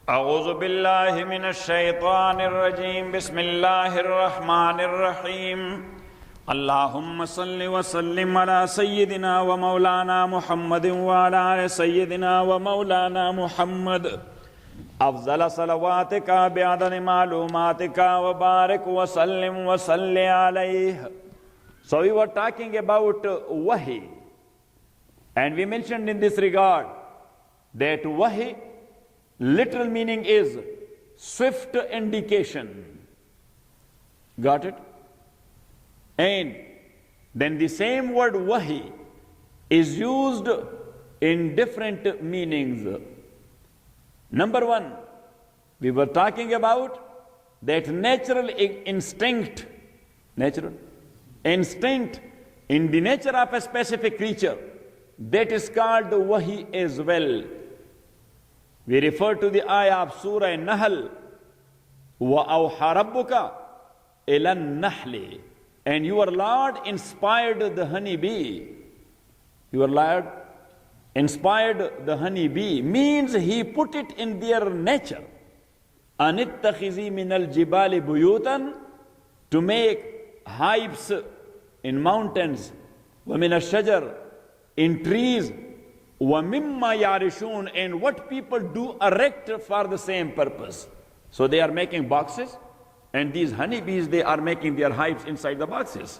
अऊज़ु बिल्लाहि मिनश शैतानिर रजीम बिस्मिल्लाहिर रहमानिर रहीम अल्लाहुम्मा सल्लि व सल्लिम अला सय्यिदिना व मौलाना मुहम्मदिन व अला आलि सय्यिदिना व मौलाना मुहम्मद अफ़ज़ल सलवातिका बिअदद मालूमातिका व बारिक व सल्लिम व सल्लि अलैहि. So we were talking about wahi, and we mentioned in this regard that wahi literal meaning is swift indication. Got it? And then the same word wahi is used in different meanings. Number one, we were talking about that natural instinct in the nature of a specific creature, that is called wahi as well. We refer to the ayah of Surah Nahl, وَأَوْحَى رَبُّكَ إِلَى النَّحْلِ, and your Lord inspired the honeybee. Your Lord inspired the honeybee means He put it in their nature. أَنِتَّخِذِي مِنَ الْجِبَالِ بُيُوتًا, to make hives in mountains, وَمِنَ الشَّجَرِ, in trees, وَمِمَّا يَعْرِشُونَ, and what people do erect for the same purpose. So they are making boxes, and these honeybees, they are making their hives inside the boxes.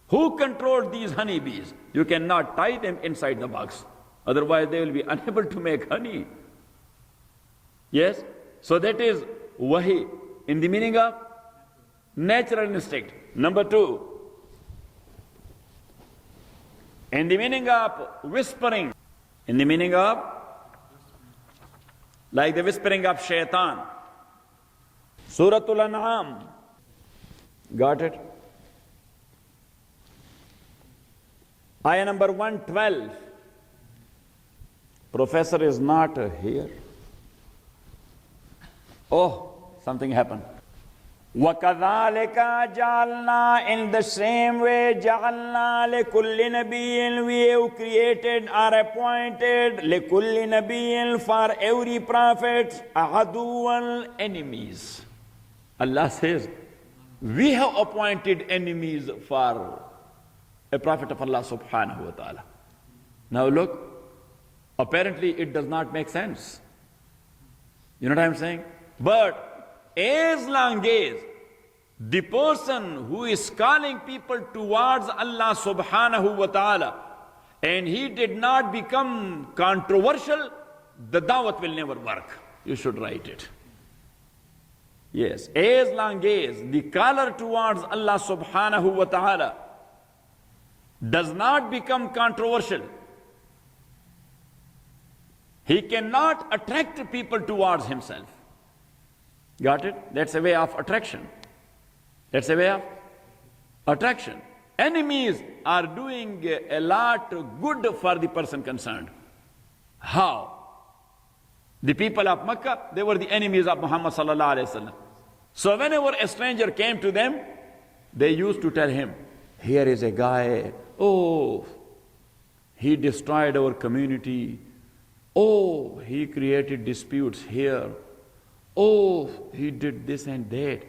Who controlled these honeybees? You cannot tie them inside the box, otherwise they will be unable to make honey. Yes? So that is wahi in the meaning of natural instinct. Number two, in the meaning of whispering, in the meaning of, like the whispering of shaitan. Suratul An'am. Got it? Ayah number 112. Professor is not here. Oh, something happened. وَكَذَلِكَ جَعَلْنَا, in the same way, جَعَلْنَا لِكُلِّ نَبِيٍّ, we have created or appointed لِكُلِّ نَبِيٍّ, for every prophet, عَدُوًا, enemies. Allah says, we have appointed enemies for a prophet of Allah subhanahu wa ta'ala. Now look, apparently it does not make sense. You know what I'm saying? But as long as the person who is calling people towards Allah subhanahu wa ta'ala, and he did not become controversial, the da'wat will never work. You should write it. Yes, as long as the caller towards Allah subhanahu wa ta'ala does not become controversial, he cannot attract people towards himself. Got it? That's a way of attraction. That's a way of attraction. Enemies are doing a lot good for the person concerned. How? The people of Makkah, they were the enemies of Muhammad sallallahu alaihi wasallam. So whenever a stranger came to them, they used to tell him, here is a guy, oh, he destroyed our community. Oh, he created disputes here. Oh, he did this and that.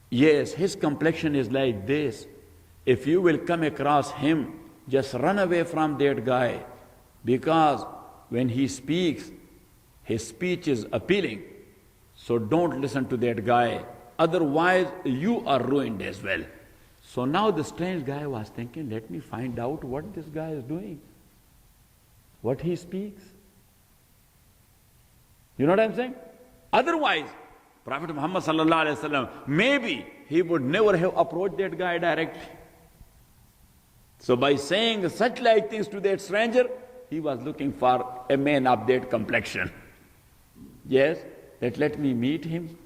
Yes, his complexion is like this. If you will come across him, just run away from that guy, because when he speaks, his speech is appealing. So don't listen to that guy. Otherwise, you are ruined as well. So now the strange guy was thinking, let me find out what this guy is doing, what he speaks. You know what I'm saying? Otherwise, Prophet Muhammad sallallahu alaihi wasallam, maybe he would never have approached that guy directly. So by saying such like things to that stranger, he was looking for a man of that complexion. Yes, that let me meet him,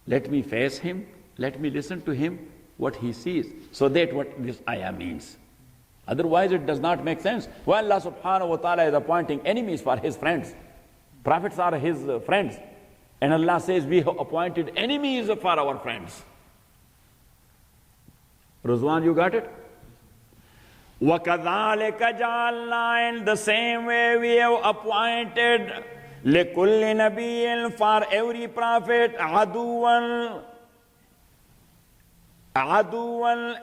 let me face him, let me listen to him, what he sees. So that's what this ayah means. Otherwise it does not make sense. Well, Allah subhanahu wa ta'ala is appointing enemies for his friends. Prophets are his friends. And Allah says, we have appointed enemies for our friends. Rizwan, you got it? وَكَذَلِكَ جَعَلْنَا, in the same way we have appointed لِكُلِّ نَبِيٍّ, for every prophet, عَدُوًا,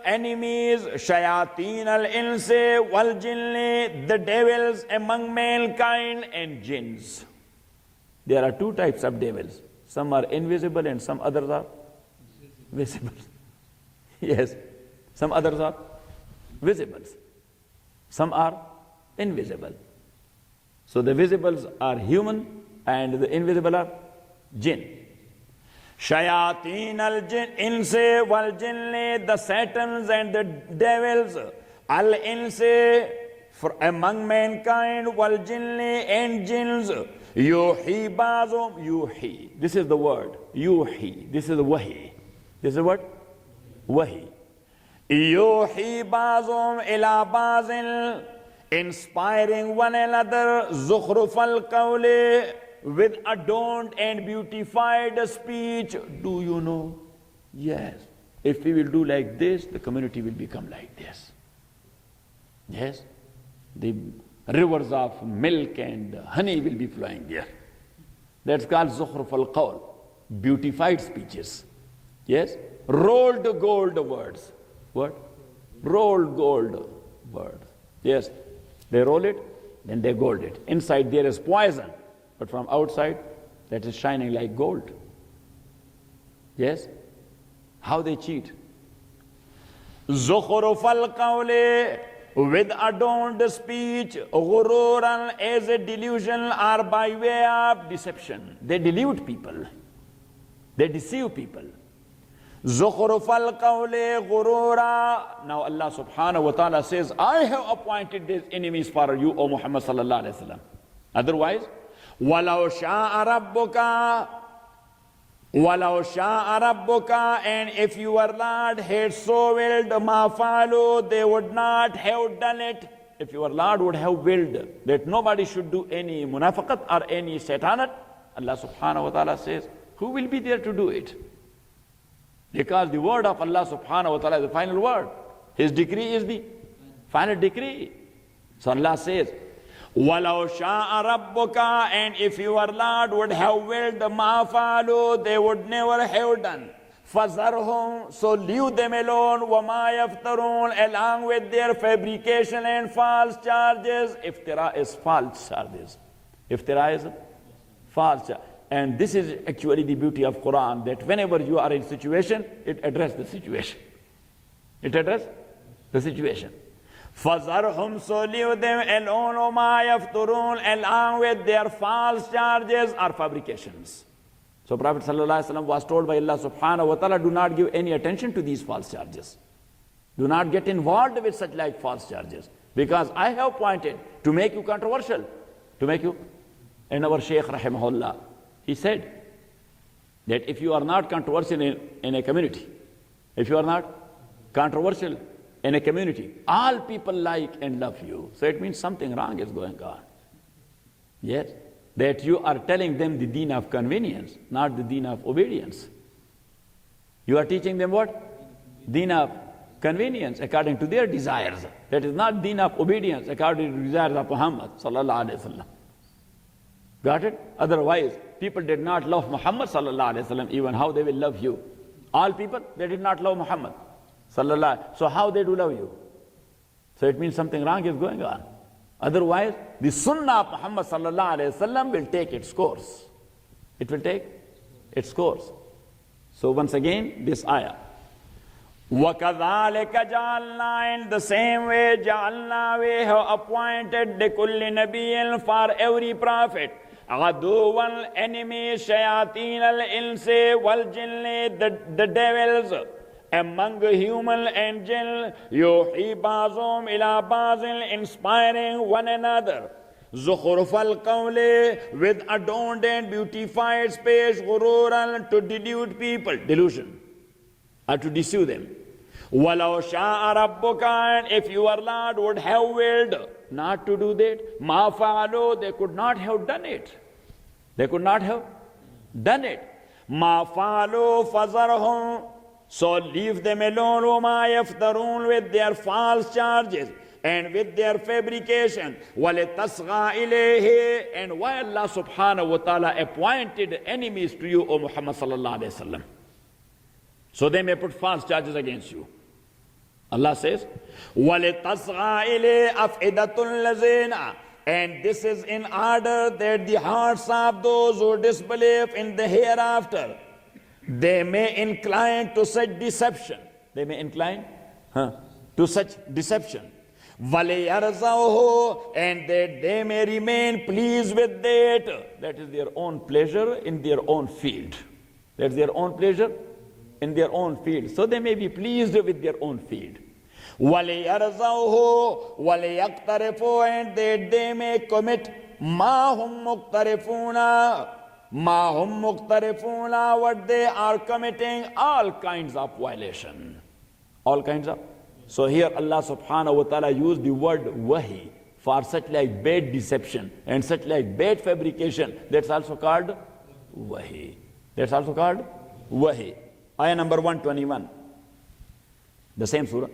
enemies, shayateen al-insi wal-jinni, the devils among mankind and jinns. There are two types of devils. Some are invisible and some others are visible. Yes, some others are visible. Some are invisible. So the visibles are human and the invisible are jinn. Shayateen al-insi wal-jinni, the satans and the devils, al-insi, among mankind, wal-jinni and jinns, yuhi bazum, yuhi. This is the word, yuhi. This is the wahi. This is what? Wahi. Yuhi bazum ila bazil, inspiring one another, zukhruf al-qawli, with adorned and beautified speech. Do you know? Yes. If we will do like this, the community will become like this. Yes. The rivers of milk and honey will be flowing there. That's called zukhruf al-qawl, beautified speeches. Yes. Rolled gold words. What? Rolled gold words. Yes. They roll it, then they gold it. Inside there is poison, but from outside that is shining like gold. Yes? How they cheat. Zukhruf al-qawli, with adorned speech, ghururan, as a delusion or by way of deception. They delude people. They deceive people. Zukhruf al-qawli ghurura. Now Allah subhanahu wa ta'ala says, I have appointed these enemies for you, O Muhammad sallallahu alayhi wa sallam. Otherwise, وَلَوْ شَاءَ رَبُّكَ, and if your Lord had so willed, مَا فَعَلُوا, they would not have done it. If your Lord would have willed that nobody should do any munafiqat or any satanat, Allah subhanahu wa ta'ala says, who will be there to do it? Because the word of Allah subhanahu wa ta'ala is the final word. His decree is the final decree. So Allah says, وَلَوْ شَاءَ رَبُّكَ, and if your Lord would have willed, مَا فَعَلُوا, they would never have done. فَذَرْهُمْ, so leave them alone, وَمَا يَفْتَرُونَ, along with their fabrication and false charges. Iftira is false charges. Iftira is false charges. And this is actually the beauty of Quran, that whenever you are in situation, it addresses the situation. It addresses the situation. فَذَرْهُمْ, so leave them alone, وَمَا يَفْتُرُونَ, along with their false charges or fabrications. So Prophet ﷺ was told by Allah subhanahu wa ta'ala, do not give any attention to these false charges. Do not get involved with such like false charges. Because I have pointed to make you controversial. To make you, and our Shaykh rahimahullah, he said that if you are not controversial in a community, if you are not controversial in a community, all people like and love you. So it means something wrong is going on. Yes? That you are telling them the deen of convenience, not the deen of obedience. You are teaching them what? Deen of convenience according to their desires. That is not deen of obedience according to the desires of Muhammad sallallahu alaihi wasallam. Got it? Otherwise, people did not love Muhammad sallallahu alaihi wasallam, even how they will love you. All people, they did not love Muhammad sallallahu. So how they do love you? So it means something wrong is going on. Otherwise, the sunnah of Muhammad sallallahu alaihi wasallam will take its course. It will take its course. So once again, this ayah. وَكَذَلِكَ جَعَلْنَا, in the same way, جَعَلْنَا, we have appointed لِكُلِّ نَبِيٍّ, for every prophet, عَدُوًا, enemies, شَيَاطِينَ الْإِنسِ وَالْجِنِّ, the devils, among human and jinn, يُوحِي بَعْضُهُمْ إِلَى بَعْضٍ, inspiring one another. زُخْرُفَ الْقَوْلِ, with adorned and beautified speech, غُرُورًا, to delude people, delusion, or to deceive them. وَلَوْ شَاءَ رَبُّكَ, and if your Lord would have willed not to do that, مَا فَعَلُوا, they could not have done it. They could not have done it. مَا فَعَلُوا فَذَرْهُمْ, so leave them alone, وَمَا يَفْتَرُونَ, with their false charges. and with their fabrication. وَلِتَصْغَى إِلَيْهِ. And why Allah subhanahu wa ta'ala appointed enemies to you, O Muhammad sallallahu alayhi wa sallam? So they may put false charges against you. Allah says, وَلِتَصْغَى إِلَيْهِ أَفْئِدَةُ الَّذِينَ. And this is in order that the hearts of those who disbelieve in the hereafter, they may incline to such deception. They may incline to such deception. وَلِيَرْزَوْهُ. And that they may remain pleased with that. That is their own pleasure in their own field. That's their own pleasure in their own field. So they may be pleased with their own field. وَلِيَرْزَوْهُ وَلِيَقْتَرِفُوا. And that they may commit مَا هُمْ مُقْتَرِفُونَ. مَا هُمْ مُقْتَرِفُونَ. What they are committing, all kinds of violation. All kinds of. So here Allah subhanahu wa ta'ala used the word wahi for such like bad deception and such like bad fabrication. That's also called wahi. That's also called wahi. Ayah number 121. The same surah.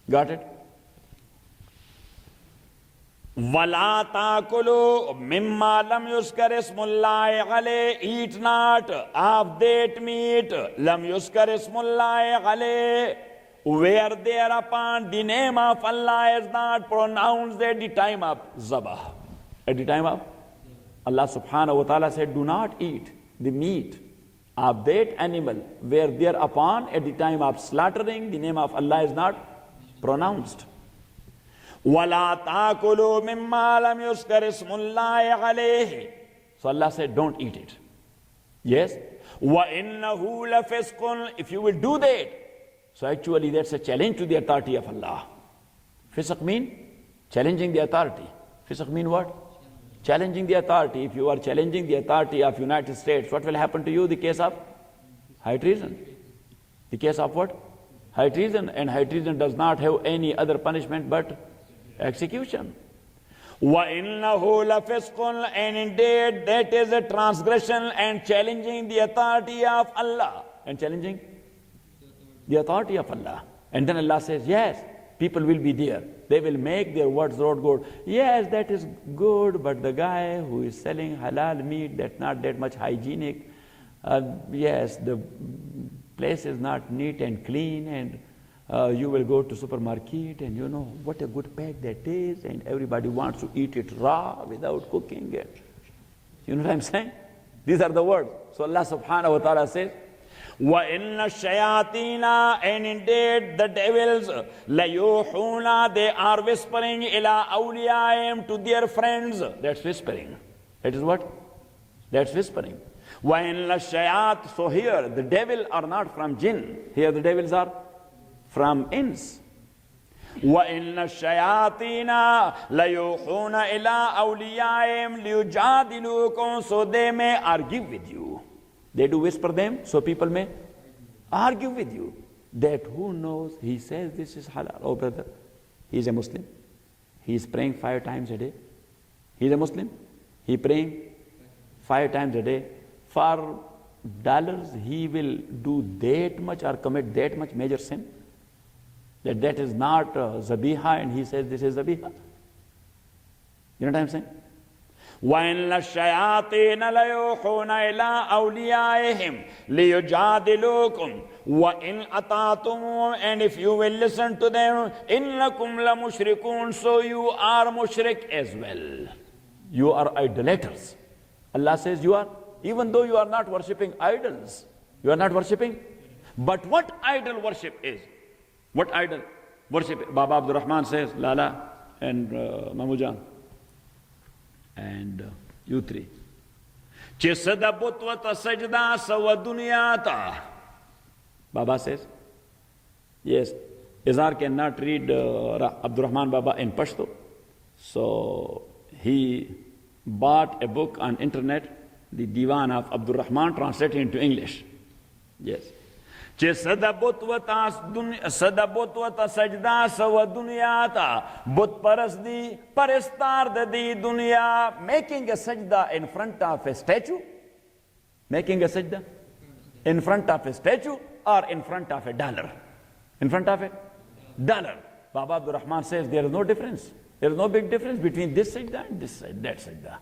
Got it? وَلَا تَأْكُلُوا مِمَّا لَمْ يُذْكَرِ اسْمُ اللَّهِ عَلَيْهِ. Eat not of that meat, لَمْ يُذْكَرِ اسْمُ اللَّهِ عَلَيْهِ, where thereupon the name of Allah is not pronounced at the time of zabah. At the time of, Allah subhanahu wa ta'ala said, do not eat the meat of that animal where thereupon at the time of slaughtering the name of Allah is not pronounced. وَلَا تَأْكُلُوا مِمَّا لَمْ يُذْكَرِ اسْمُ اللَّهِ عَلَيْهِ. So Allah said, don't eat it. Yes? وَإِنَّهُ لَفِسْقٌ. If you will do that, so actually that's a challenge to the authority of Allah. Fisq mean challenging the authority. Fisq mean what? Challenging the authority. If you are challenging the authority of United States, what will happen to you? The case of high treason. The case of what? High treason. And high treason does not have any other punishment but execution. وَإِنَّهُ لَفِسْقٌ. And indeed that is a transgression and challenging the authority of Allah. And challenging the authority of Allah. And then Allah says, yes, people will be there. They will make their words road good. Yes, that is good, but the guy who is selling halal meat, that's not that much hygienic. Yes, the place is not neat and clean, and you will go to supermarket and you know what a good pack that is, and everybody wants to eat it raw without cooking it. You know what I'm saying? These are the words. So Allah subhanahu wa ta'ala says, وَإِنَّ الشَّيَاطِينَ. And indeed the devils, لَيُوحُونَ. They are whispering إِلَىٰ أَوْلِيَائِهِمْ. To their friends. That's whispering. That is what? That's whispering. وَإِنَّ الشَّيَاطِينَ. So here the devil are not from jinn. Here the devils are from ins. وَإِنَّ الشَّيَاطِينَ لَيُوحُونَ إِلَىٰ أَوْلِيَائِهِمْ لِيُجَادِلُوكُمْ. So they may argue with you. They do whisper them, so people may argue with you. That who knows, he says this is halal. Oh brother, he is a Muslim. He is praying 5 times a day. He is a Muslim. He praying 5 times a day. For dollars, he will do that much or commit that much major sin. That is not zabiha, and he says this is zabiha. You know what I'm saying? وَإِنَّ الشَّيَاطِينَ لَيُوحُونَ إِلَىٰ أَوْلِيَائِهِمْ لِيُجَادِلُوكُمْ وَإِنْ أَطَعْتُمُوهُمْ. And if you will listen to them, إِنَّكُمْ لَمُشْرِكُونَ. So you are mushrik as well. You are idolaters. Allah says you are, even though you are not worshipping idols. You are not worshipping. But what idol worship is? What idol worship? Baba Abdul Rahman says, Lala and Mamujan. And you three. Baba says, yes, Izhar cannot read Abdul Rahman Baba in Pashto. So he bought a book on internet, the Diwan of Abdul Rahman, translated into English. Yes. Sadabutwata sajda sawa dunyata. But parasdi paristar di dunya. Making a sajda in front of a statue. Making a sajda in front of a statue or in front of a dollar. In front of it. duller. Baba Abdul Rahman says there is no difference. There is no big difference between this sajda and this sajda, that sajda.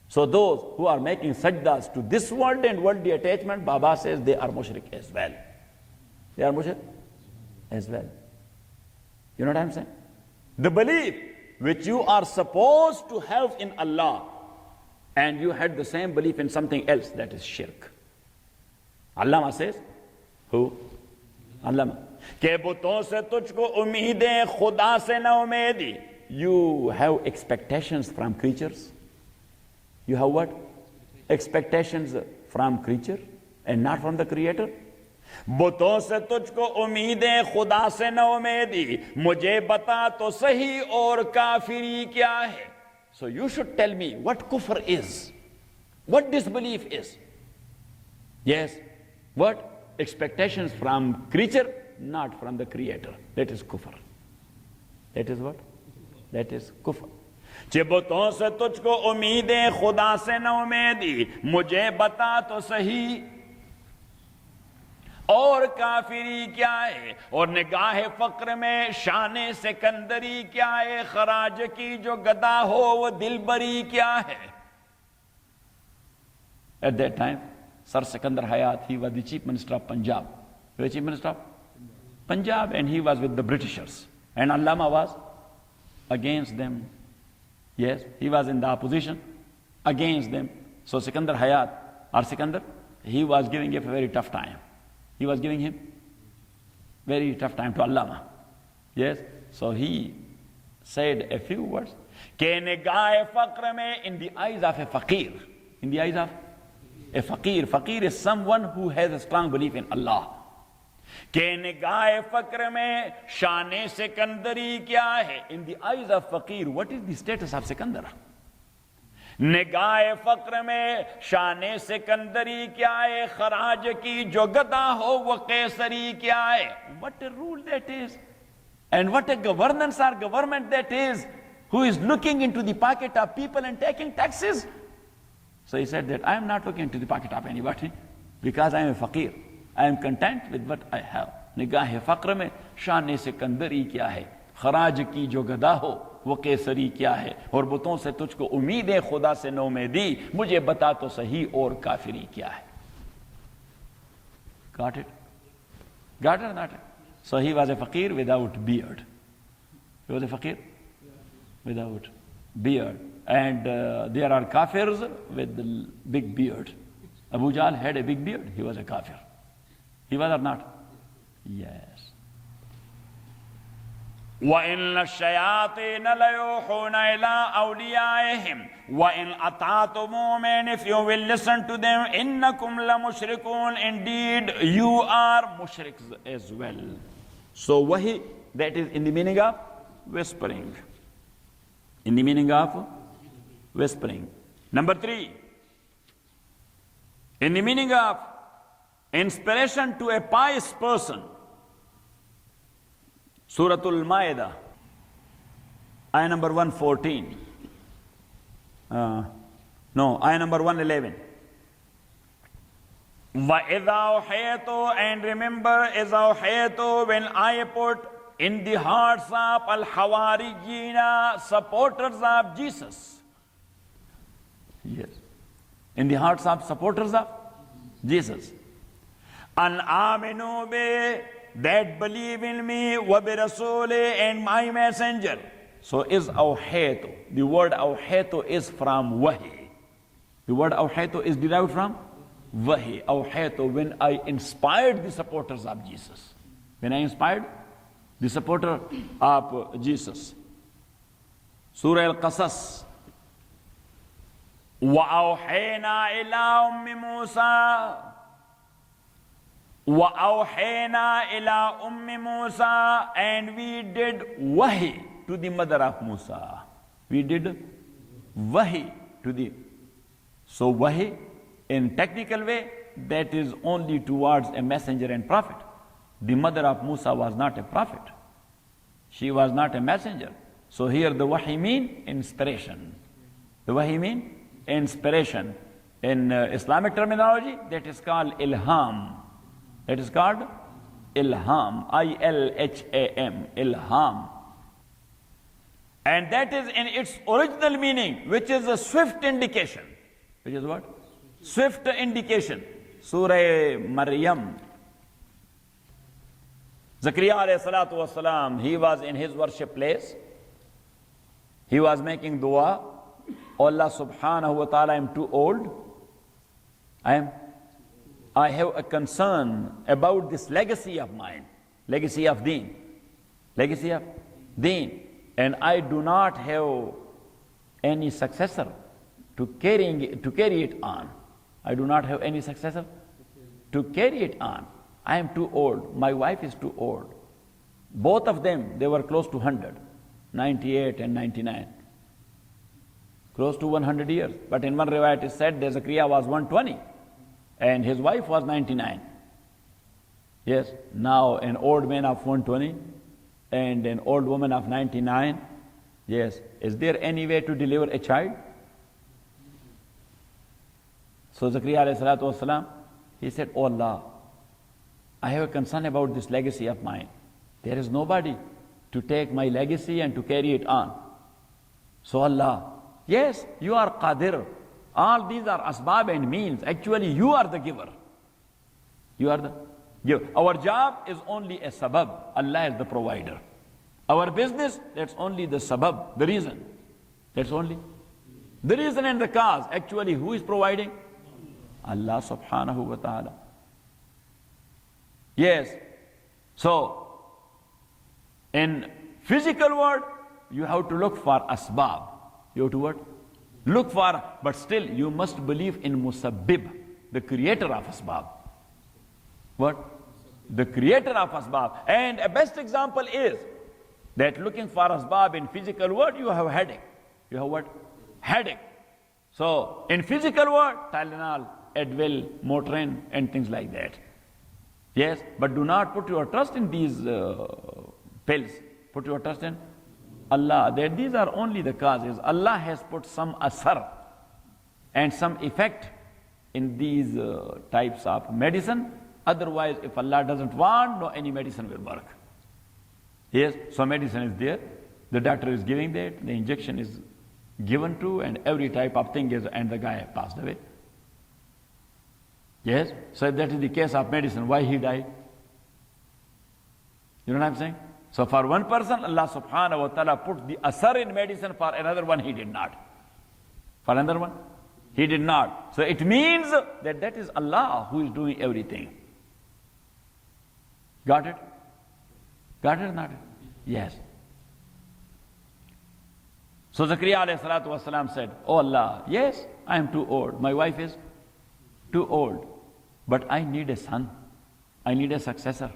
So those who are making sajdas to this world and worldly attachment, Baba says they are mushrik as well. They are mushrik as well. You know what I'm saying? The belief which you are supposed to have in Allah, and you had the same belief in something else, that is shirk. Allama says, who? Allama. Ke buton se tujhko umeed khuda se na umeedi. You have expectations from creatures. You have what? Expectations from creature and not from the Creator. बुतों से तुझको उम्मीदें खुदा से न उम्मीदी, मुझे बता तो सही और काफिरी क्या है. So you should tell me what kufr is, what disbelief is. Yes, what? Expectations from creature, not from the Creator. That is kufr. That is what? That is kufr. बुतों से तुझको उम्मीदें खुदा से न उम्मीदी, मुझे बता तो सही और काफिरी क्या है, और निगाह फक्र में शान सिकंदरी क्या है, खराज की जो गदा हो वो दिलबरी क्या है. At that time, Sir Sikandar Hayat, he was the Chief Minister of Punjab. He was Chief Minister of Punjab, and he was with the Britishers. And Allama was against them. Yes, he was in the opposition against them. So Sikandar Hayat, or Sikandar, he was giving him a very tough time. He was giving him very tough time to Allama. Yes, so he said a few words. Ke nigahe faqr mein, in the eyes of a faqir. In the eyes of a faqir. Faqir is someone who has a strong belief in Allah. Ke nigahe faqr mein shane sikandari kya hai. In the eyes of faqir, what is the status of Sikandar? निगाह फक्र में शान सिकंदरी क्या है, खराज की जो गदा हो वो केसरी क्या है. What a rule that is, and what a governance or government that is, who is looking into the pocket of people and taking taxes. So he said that I am not looking into the pocket of anybody, because I am a faqir. I am content with what I have. निगाह फक्र में शान सिकंदरी क्या है, खराज की जो गदा हो वो केसरी क्या है, और बुतों से तुझको उम्मीदें खुदा से न उम्मीदी, मुझे बता तो सही और काफिरी क्या है. Got it? Got it or not? So he was a faqir without beard. He was a faqir without beard. And there are kafirs with the big beard. Abu Jahl had a big beard. He was a kafir. He was or not? Yes. وَإِنَّ الشَّيَاطِينَ لَيُوحُونَ إِلَىٰ أَوْلِيَائِهِمْ وَإِنْ أَطَعْتُمُوهُمْ, if you will listen to them, إِنَّكُمْ لَمُشْرِكُونَ, indeed you are mushriks as well. So wahi, that is in the meaning of whispering. In the meaning of whispering. Number 3, in the meaning of inspiration to a pious person. Suratul Ma'idah, ayah number 114. No, ayah number 111. وَإِذَا أُوحِيتُ, and remember, إِذَا أُوحِيتُ, when I put in the hearts of al-Hawariyina, supporters of Jesus. Yes. In the hearts of supporters of Jesus. An aminu bi, that believe in me, wa bi rasuli, and my messenger. So is awhaytu. The word awhaytu is from wahi. The word awhaytu is derived from wahi. Awhaytu, when I inspired the supporters of Jesus. When I inspired the supporter of Jesus. Surah Al-Qasas. Wa awhayna ila ummi Musa. وَأَوْحَيْنَا إِلَىٰ أُمِّ مُوسَىٰ, and we did wahi to the mother of Musa. We did wahi to the... So wahi, in technical way, that is only towards a messenger and prophet. The mother of Musa was not a prophet. She was not a messenger. So here the wahi mean inspiration. The wahi mean inspiration. In Islamic terminology, that is called ilham. It is called Ilham, I-L-H-A-M, ilham. And that is in its original meaning, which is a swift indication. Which is what? Swift indication. Surah Maryam. Zakaria alayhi salatu wasalam, he was in his worship place. He was making dua. Allah subhanahu wa ta'ala, I am too old. I have a concern about this legacy of mine. Legacy of deen. Legacy of deen. And I do not have any successor to carry it on. I do not have any successor to carry it on. I am too old. My wife is too old. Both of them, they were close to 100, 98 and 99. Close to 100 years. But in one riwayat it said that Zakaria was 120 and his wife was 99. Yes, now an old man of 120 and an old woman of 99. Yes, is there any way to deliver a child? So Zakaria alayhi salatu wasalam, he said, Oh Allah, I have a concern about this legacy of mine. There is nobody to take my legacy and to carry it on. So Allah, yes, you are Qadir. All these are asbab and means. Actually, you are the giver. You are the giver. Our job is only a sabab. Allah is the provider. Our business, that's only the sabab, the reason. That's only the reason and the cause. Actually, who is providing? Allah subhanahu wa ta'ala. Yes. So, in physical world, you have to look for asbab. You have to what? Look for, but still you must believe in Musabbib, the creator of asbab. What? The creator of asbab. And a best example is that looking for asbab in physical world, you have headache. You have what? Headache. So, in physical world, Tylenol, Advil, Motrin, and things like that. Yes, but do not put your trust in these pills. Put your trust in Allah. That these are only the causes. Allah has put some asar and some effect in these types of medicine. Otherwise, if Allah doesn't want, no any medicine will work. Yes, so medicine is there. The doctor is giving that. The injection is given to, and every type of thing is, and the guy passed away. Yes, so if that is the case of medicine, why he died? You know what I'm saying? So for one person, Allah subhanahu wa ta'ala put the asar in medicine, for another one he did not. For another one, he did not. So it means that that is Allah who is doing everything. Got it? Got it or not? Yes. So Zakaria alayhi salatu wasalam said, Oh Allah, yes, I am too old. My wife is too old. But I need a son. I need a successor.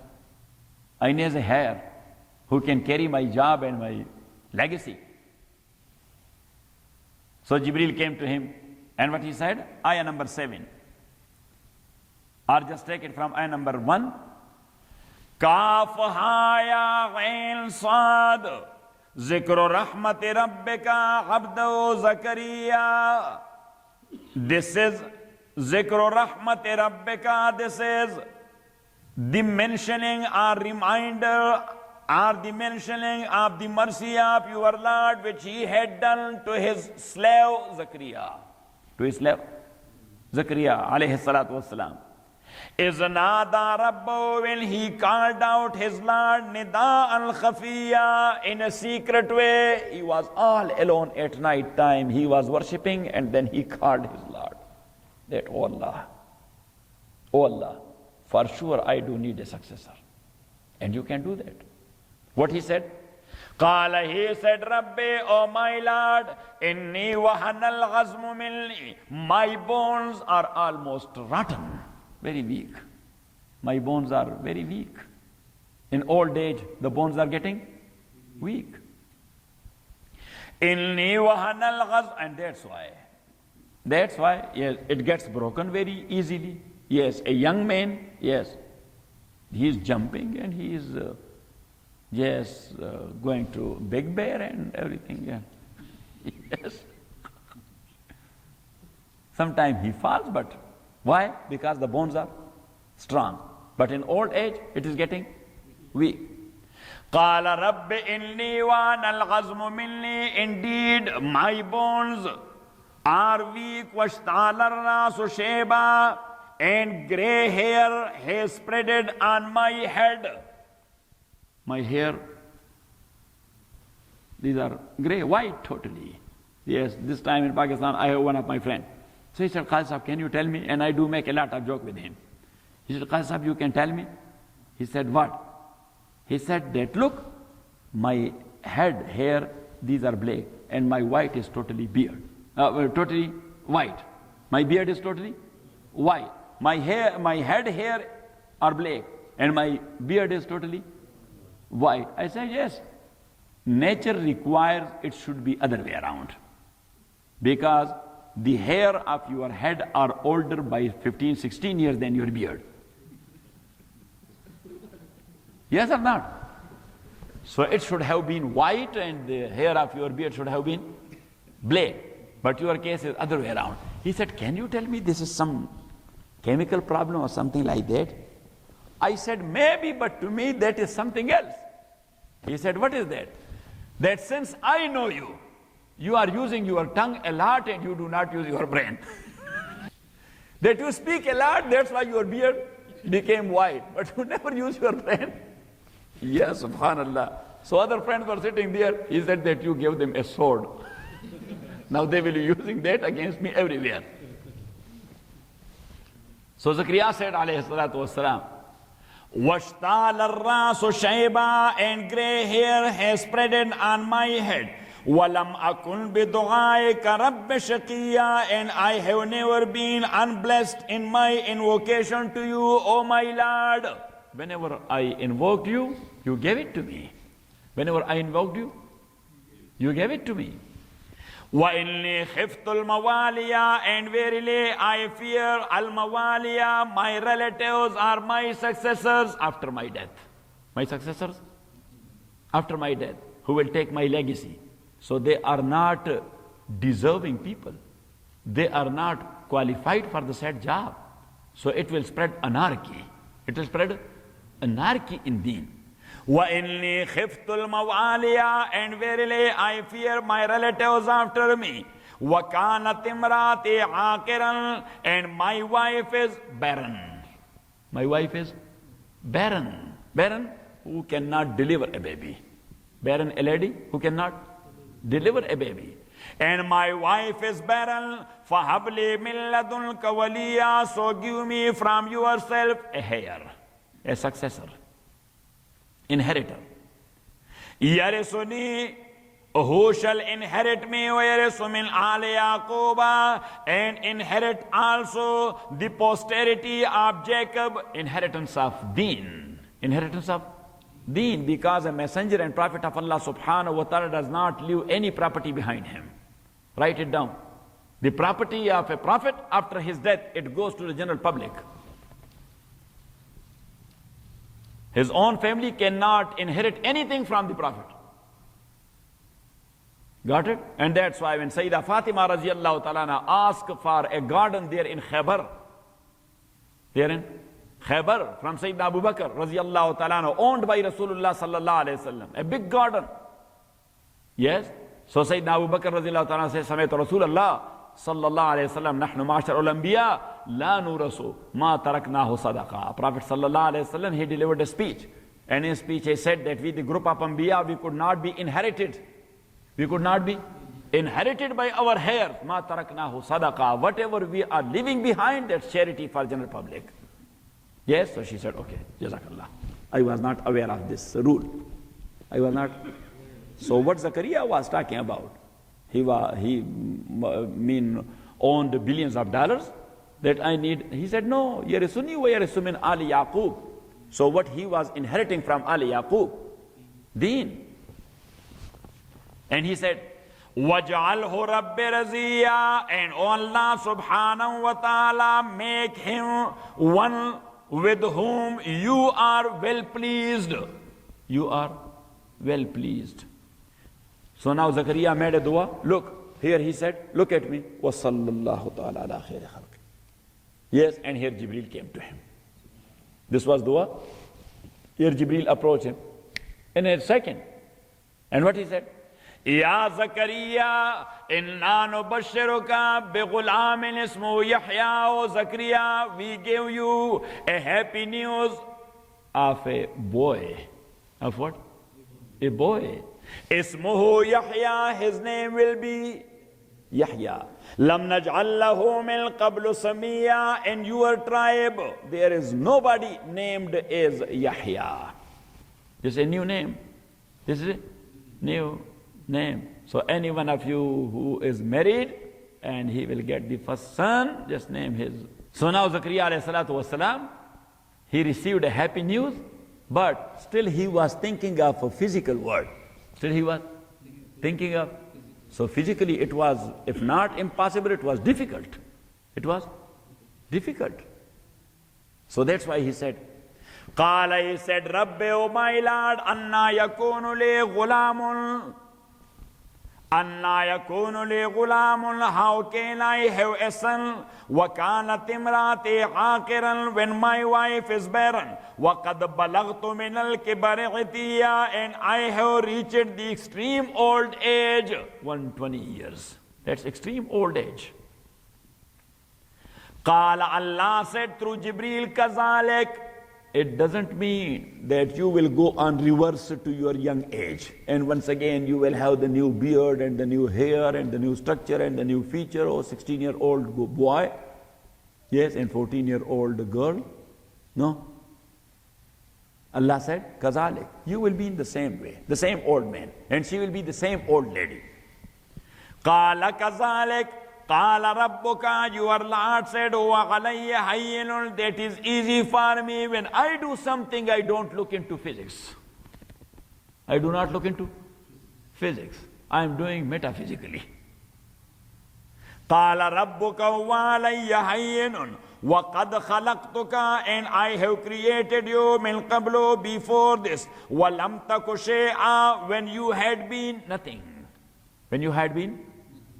I need a heir who can carry my job and my legacy. So Jibreel came to him, and what he said? Ayah number 7. Or just take it from ayah number 1. Kaf ha ya ghain sad zikru rahmati rabbika abdahu Zakaria. This is Zikru Rahmati Rabbika. This is the mentioning or reminder or the mentioning of the mercy of your Lord which he had done to his slave Zakaria. To his slave Zakaria alayhi salatu wasalam. Iznada Rabbu, when he called out his Lord Nida al-Khafiya in a secret way. He was all alone at night time. He was worshipping and then he called his Lord. That, oh Allah, for sure I do need a successor. And you can do that. What he said? Qala, he said, Rabbi, oh my Lord, inni wahanal ghazmu minni. My bones are almost rotten, very weak. My bones are very weak. In old age, the bones are getting weak. Inni wahanal ghazmu, and that's why, yes, it gets broken very easily. Yes, a young man, yes, he is jumping and he is, going to Big Bear and everything. Yeah. Yes. Sometimes he falls, but why? Because the bones are strong. But in old age, it is getting weak. قَالَ رَبِّ إِنِّي وَأَنَا الْعَظْمُ مِنِّي. Indeed, my bones are weak. وَاشْتَعَلَ الرَّأْسُ شَيْبًا. And gray hair has spreaded on my head. My hair, these are gray, white totally. Yes, this time in Pakistan, I have one of my friends. So he said, Qazi Sahib, can you tell me? And I do make a lot of joke with him. He said, Qazi Sahib, you can tell me? He said, what? He said that, look, my head hair, these are black, and my white is totally beard. Totally white. My beard is totally white. My head hair are black, and my beard is totally white. I said, yes. Nature requires it should be other way around. Because the hair of your head are older by 15, 16 years than your beard. Yes or not? So it should have been white and the hair of your beard should have been black. But your case is other way around. He said, can you tell me this is some chemical problem or something like that? I said, maybe, but to me that is something else. He said, what is that? That since I know you, you are using your tongue a lot and you do not use your brain. That you speak a lot, that's why your beard became white. But you never use your brain. Yes, subhanallah. So other friends were sitting there. He said that you gave them a sword. Now they will be using that against me everywhere. So Zakaria said, alayhi salatu wassalam, وَاشْتَعَلَ الرَّأْسُ شَيْبًا. And gray hair has spreaded on my head. وَلَمْ أَكُنْ بِدُعَائِكَ رَبِّ شَقِيًّا. And I have never been unblessed in my invocation to you, O my Lord. Whenever I invoked you, you gave it to me. Whenever I invoked you, you gave it to me. وَإِنِّي خِفْتُ الْمَوَالِيَا. And verily I fear al-mawaliya, my relatives are my successors after my death. My successors after my death, who will take my legacy. So they are not deserving people. They are not qualified for the said job. So it will spread anarchy. It will spread anarchy in deen. وَإِنِّي خِفْتُ الْمَوَالِيَا. And verily I fear my relatives after me. وَكَانَتْ إِمْرَاتِي عَاقِرًا. And my wife is barren. My wife is barren. Barren who cannot deliver a baby. Barren, a lady who cannot deliver a baby. And my wife is barren. فَهَبْ لِي مِن لَدُنْكَ وَلِيًّا. So give me from yourself a heir, a successor, inheritor. يَرِثُنِي, who shall inherit me, وَيَرِثُ مِنْ آلِ يَعْقُوبَ. And inherit also the posterity of Jacob. Inheritance of deen. Inheritance of deen, because a messenger and prophet of Allah subhanahu wa ta'ala does not leave any property behind him. Write it down. The property of a prophet after his death, it goes to the general public. His own family cannot inherit anything from the prophet. Got it? And that's why when Sayyidah Fatima radiallahu ta'ala asked for a garden there in Khaybar, there in Khaybar, from Sayyidina Abu Bakr radiallahu ta'ala, owned by Rasulullah sallallahu alayhi wa sallam, a big garden. Yes? So Sayyidina Abu Bakr radiallahu ta'ala says, Samaytu Rasulullah sallallahu alayhi wa sallam, nahnu ma'ashar al-anbiya, la nurasu, ma taraknahu sadaqa. Prophet sallallahu alayhi wa sallam, he delivered a speech. And in speech he said that we, the group of Anbiya, we could not be inherited. We could not be inherited by our heirs. Ma taraknahu sadaqa. Whatever we are leaving behind, that's charity for general public. Yes, so she said, okay, Jazakallah. I was not aware of this rule. I was not. So what Zakaria was talking about, he owned billions of dollars that I need. He said, no, Yarisuni wa Yarisu min Ali Yaqub. So what he was inheriting from Ali Yaqub, deen. And he said, وَجْعَلْهُ رَبِّ رَزِيًّا. And Allah subhanahu wa ta'ala make him one with whom you are well pleased. You are well pleased. So now Zakaria made a dua. Look, here he said, look at me. وَصَلَّى اللَّهُ تَعَالَى عَلَى خَيْرِ خَلْقِ. Yes, and here Jibreel came to him. This was dua. Here Jibreel approached him in a second. And what he said? Ya Zakaria, inna nubashiruka bi ghulamin ismu Yahya. O Zakaria, we give you a happy news of a boy. Of what? A boy. Ismuhu Yahya, his name will be Yahya. Lam naj'al lahu min qablu samiyya. In your tribe, there is nobody named as Yahya. This is a new name. This is a new name. So any one of you who is married and he will get the first son, just name his. So now Zakaria alayhi salatu wasalam, he received a happy news, but still he was thinking of a physical world. Still he was thinking of. So physically it was, if not impossible, it was difficult. It was difficult. So that's why he said, Qala, he said, Rabbi, O my Lord, anna yakunu li ghulamun. Anna yakunu li ghulamun. How can I have a son? Wa kanat imrati aqiran, when my wife is barren. Wa qad balagtu min al-kibari itiya, and I have reached the extreme old age. 120 years. That's extreme old age. Qala, Allah said through Jibreel, Kazalik. It doesn't mean that you will go on reverse to your young age. And once again, you will have the new beard and the new hair and the new structure and the new feature. Or 16-year-old boy, yes, and 14-year-old girl. No. Allah said, Kazalik, you will be in the same way, the same old man. And she will be the same old lady. Qala Kazalik. Qala Rabbuka, your Lord said, Wa alayya hayyinun, that is easy for me. When I do something, I don't look into physics. I do not look into physics. I am doing metaphysically. Qala Rabbuka wa alayya hayyinun, wa qad khalaqtuka, and I have created you min qablu, before this. Wa lam taku shay'a, when you had been nothing. When you had been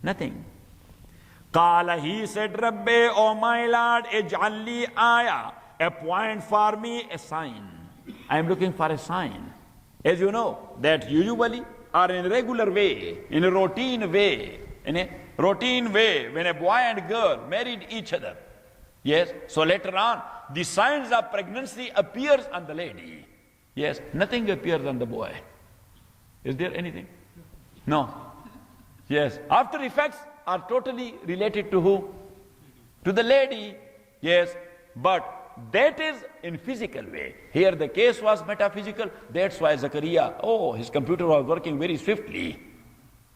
nothing. Qala, he said, Rabbi, O my Lord, ij'al li ayah, appoint for me a sign. I am looking for a sign. As you know, that usually or in a regular way, in a routine way, when a boy and girl married each other. Yes, so later on, the signs of pregnancy appears on the lady. Yes, nothing appears on the boy. Is there anything? No. Yes, after effects are totally related to who? To the lady, yes, but that is in physical way. Here the case was metaphysical, that's why Zakaria, his computer was working very swiftly.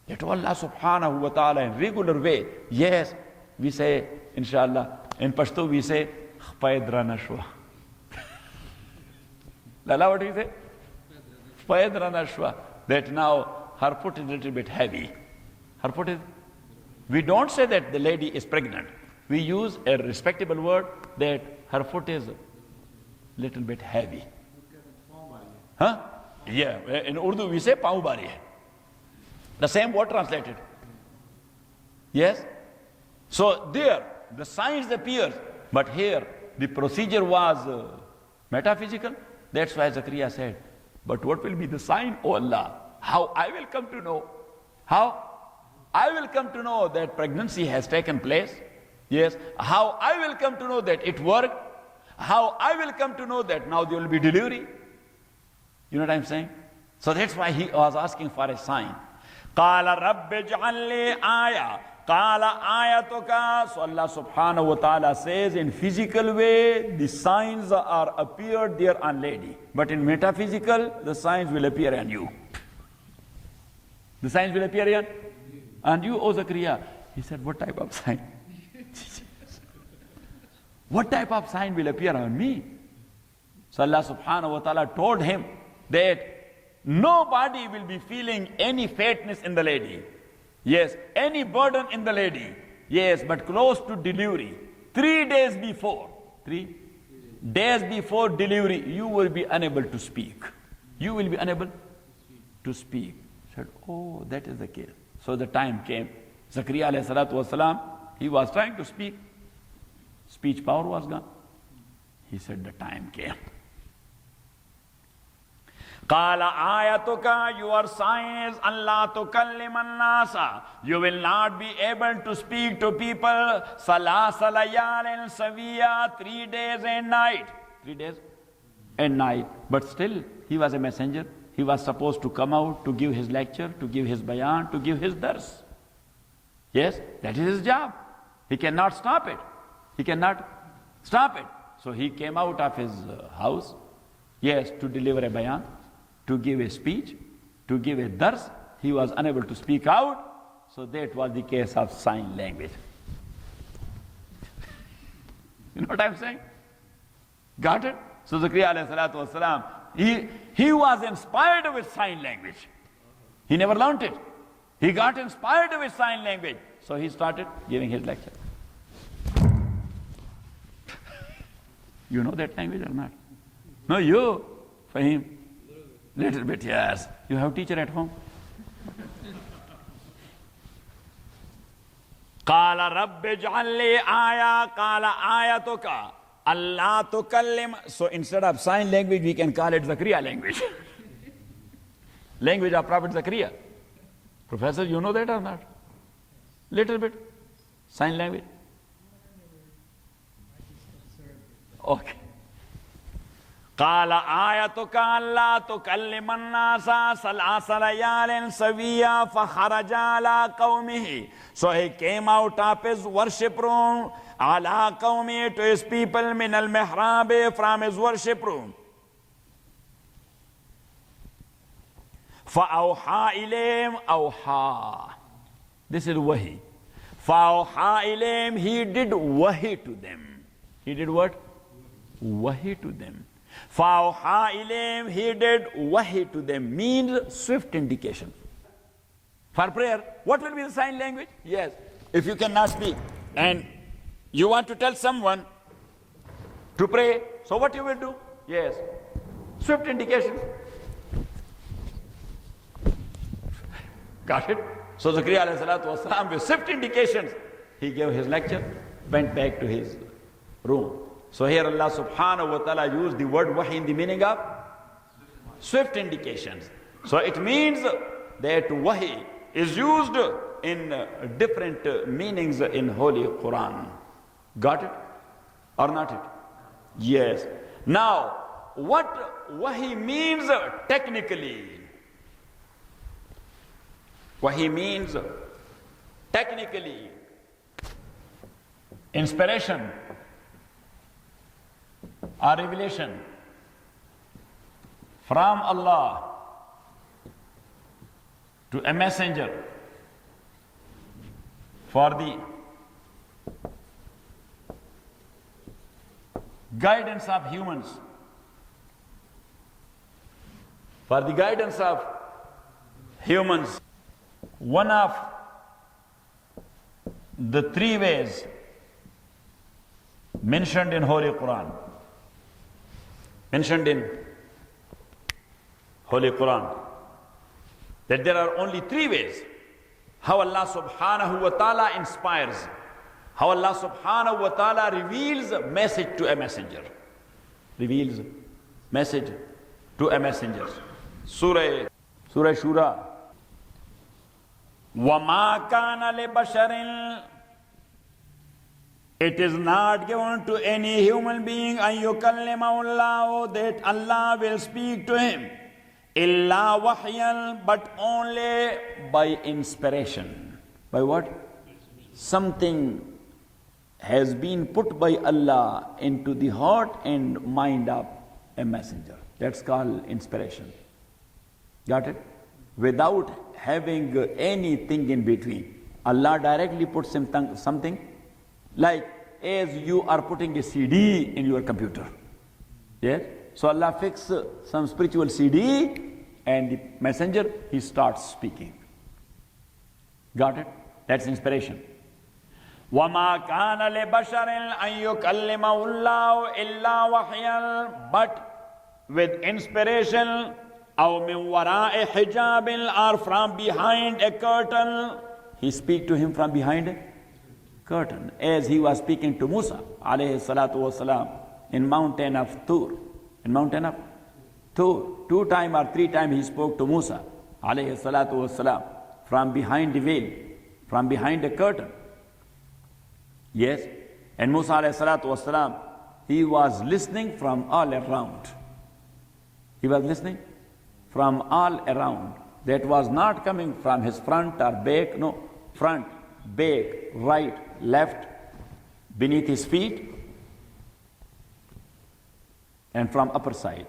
Yet Allah subhanahu wa ta'ala in regular way, yes, we say, inshallah, in Pashto we say, Khpaydra nashwa. Lala, what do you say? Khpaydra nashwa. That now her foot is a little bit heavy. Her foot is. We don't say that the lady is pregnant. We use a respectable word that her foot is a little bit heavy. Huh? Yeah, in Urdu we say paun bari hai. The same word translated. Yes? So there, the signs appear, but here the procedure was metaphysical. That's why Zakaria said, but what will be the sign, O Allah? How I will come to know? How? I will come to know that pregnancy has taken place. Yes. How I will come to know that it worked. How I will come to know that now there will be delivery. You know what I'm saying? So that's why he was asking for a sign. Qala Rabbi ij'al li ayah. Qala ayatuka. So Allah subhanahu wa ta'ala says in physical way, the signs are appeared there on lady. But in metaphysical, the signs will appear on you. The signs will appear on and you, O Zakaria. He said, what type of sign? What type of sign will appear on me? So Allah subhanahu wa ta'ala told him that nobody will be feeling any fatness in the lady. Yes, any burden in the lady. Yes, but close to delivery. 3 days before. 3 days before delivery, you will be unable to speak. You will be unable to speak. He said, oh, that is the case. So the time came. Zakaria alayhi salatu wasalam, he was trying to speak. Speech power was gone. He said, the time came. Qala ayatuka, your sign is Allah tukallim an-nasa. You will not be able to speak to people salasa layalin sawiya, 3 days and night. 3 days and night. But still, he was a messenger. He was supposed to come out to give his lecture, to give his bayan, to give his dars. Yes, that is his job. He cannot stop it. He cannot stop it. So he came out of his house, yes, to deliver a bayan, to give a speech, to give a dars. He was unable to speak out, so that was the case of sign language. You know what I'm saying? Got it? So Zakaria alayhi salatu wasalam, he was inspired with sign language. He never learned it. He got inspired with sign language. So he started giving his lecture. You know that language or not? No, you, Fahim. Little bit, yes. You have teacher at home? Qala rabbi ij'alli aya, qala ayatuka Allah tukallim. So instead of sign language, we can call it Zakaria language. Language of Prophet Zakaria. Professor, you know that or not? Little bit. Sign language. Okay. قال آيتك ألا تكلم الناس ثلاث ليال سويا فخرج على قومه. So he came out of his worship room على قومه, to his people, من المحراب, from his worship room. فأوحى إليهم, أوحى, this is wahi. فأوحى إليهم, he did wahi to them. He did what? Wahi to them. فَأَوْحَى إِلَيْهِمْ, he did wahi to them, means swift indication. For prayer, what will be the sign language? Yes, if you cannot speak and you want to tell someone to pray, so what you will do? Yes, swift indication. Got it? So Zakaria alayhi salatu wasalam, with swift indications, he gave his lecture, went back to his room. So here Allah subhanahu wa ta'ala used the word wahi in the meaning of swift indications. So it means that wahi is used in different meanings in Holy Quran. Got it? Or not it? Yes. Now, what wahi means technically? Wahi means technically inspiration or revelation from Allah to a messenger for the guidance of humans, for the guidance of humans. One of the 3 ways mentioned in Holy Quran, mentioned in Holy Quran, that there are only 3 ways how Allah subhanahu wa ta'ala inspires, how Allah subhanahu wa ta'ala reveals a message to a messenger. Reveals message to a messenger. Surah Shura. وَمَا كَانَ لِبَشَرٍ, it is not given to any human being أَن يُكَلِّمَهُ اللَّهُ, that Allah will speak to him, إِلَّا وَحْيًا, but only by inspiration. By what? Something has been put by Allah into the heart and mind of a messenger. That's called inspiration. Got it? Without having anything in between. Allah directly puts something, like as you are putting a CD in your computer. Yes? So Allah fixes some spiritual CD and the messenger, he starts speaking. Got it? That's inspiration. وَمَا كَانَ لِبَشَرٍ أَن يُكَلِّمَهُ اللَّهُ إِلَّا وَحْيًا, but with inspiration, أَوْ مِنْ وَرَاءِ حِجَابٍ, or from behind a curtain. He speak to him from behind a curtain, as he was speaking to Musa alayhi salatu wasalam. in mountain of Tur. In mountain of Tur. 2 times or 3 times he spoke to Musa, alayhi salatu wassalam, from behind the veil, from behind the curtain. Yes. And Musa alayhi salatu wassalam, he was listening from all around. He was listening from all around. That was not coming from his front or back, no. Front, back, right, left, beneath his feet, and from upper side.